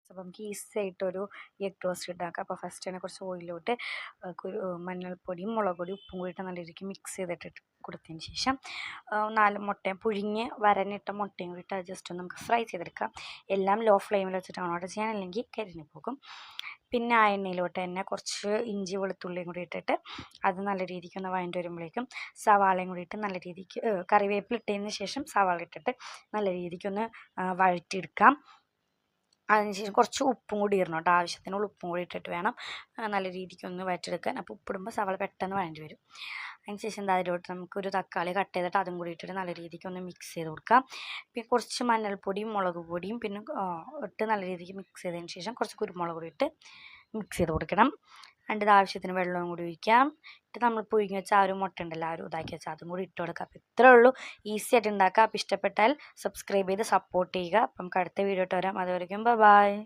അപ്പോൾ നമുക്ക് ഈസി ആയിട്ടൊരു എഗ് ടോസ്റ്റ് ഉണ്ടാക്കാം. അപ്പോൾ ഫസ്റ്റ് തന്നെ കുറച്ച് ഓയിലോട്ട് മഞ്ഞൾപ്പൊടിയും മുളക് പൊടിയും ഉപ്പും കൂടിയിട്ട് നല്ല രീതിക്ക് മിക്സ് ചെയ്തിട്ട് കൊടുത്തതിന് ശേഷം 4 മുട്ടയും പുഴുങ്ങി വരനിട്ട മുട്ടയും കൂടിയിട്ട് ജസ്റ്റ് ഒന്ന് നമുക്ക് ഫ്രൈ ചെയ്തെടുക്കാം. എല്ലാം ലോ ഫ്ലെയിമിൽ വെച്ചിട്ടാണ് ഓർഡർ ചെയ്യാൻ, അല്ലെങ്കിൽ കരിഞ്ഞു പോകും. പിന്നെ ആ എണ്ണയിലോട്ട് തന്നെ കുറച്ച് ഇഞ്ചി വെളുത്തുള്ളിയും കൂടി ഇട്ടിട്ട് അത് നല്ല രീതിക്ക് ഒന്ന് വഴണ്ടി വരുമ്പോഴേക്കും സവാളയും കൂടി ഇട്ട് നല്ല രീതിക്ക് കറിവേപ്പില ഇട്ടതിന് ശേഷം സവാള ഇട്ടിട്ട് നല്ല രീതിക്കൊന്ന് വഴറ്റിയെടുക്കാം. അതിനുശേഷം കുറച്ച് ഉപ്പും കൂടി ഇടണം കേട്ടോ, ആവശ്യത്തിനുള്ള ഉപ്പും കൂടി ഇട്ടിട്ട് വേണം നല്ല രീതിക്കൊന്ന് വഴറ്റിയെടുക്കാൻ. അപ്പോൾ ഉപ്പിടുമ്പോൾ സവാള പെട്ടെന്ന് വഴണ്ടി വരും. അതിനുശേഷം അതിലോട്ട് നമുക്കൊരു തക്കാളി കട്ട് ചെയ്തിട്ട് അതും കൂടി ഇട്ടിട്ട് നല്ല രീതിക്ക് ഒന്ന് മിക്സ് ചെയ്ത് കൊടുക്കാം. പിന്നെ കുറച്ച് മഞ്ഞൾപ്പൊടിയും മുളക് പൊടിയും പിന്നെ ഇട്ട് നല്ല രീതിക്ക് മിക്സ് ചെയ്തതിന് ശേഷം കുറച്ച് കുരുമുളക് പൊടി ഇട്ട് മിക്സ് ചെയ്ത് കൊടുക്കണം. അതിൻ്റെ ആവശ്യത്തിന് വെള്ളവും കൂടി ഒഴിക്കാം. എന്നിട്ട് നമ്മൾ പുഴുങ്ങി വെച്ച ആ ഒരു മുട്ട ഉണ്ടല്ലോ, ആ ഒരു ഇതാക്കി വെച്ചാൽ അതും കൂടി ഇട്ട് കൊടുക്കാം. അപ്പോൾ ഇത്രേ ഉള്ളൂ, ഈസി ആയിട്ട് ഉണ്ടാക്കാം. അപ്പോൾ ഇഷ്ടപ്പെട്ടാൽ സബ്സ്ക്രൈബ് ചെയ്ത് സപ്പോർട്ട് ചെയ്യുക. അപ്പം നമുക്ക് അടുത്ത വീഡിയോ ഇട്ട് വരാം. അതുവരെയ്ക്കും ബൈ.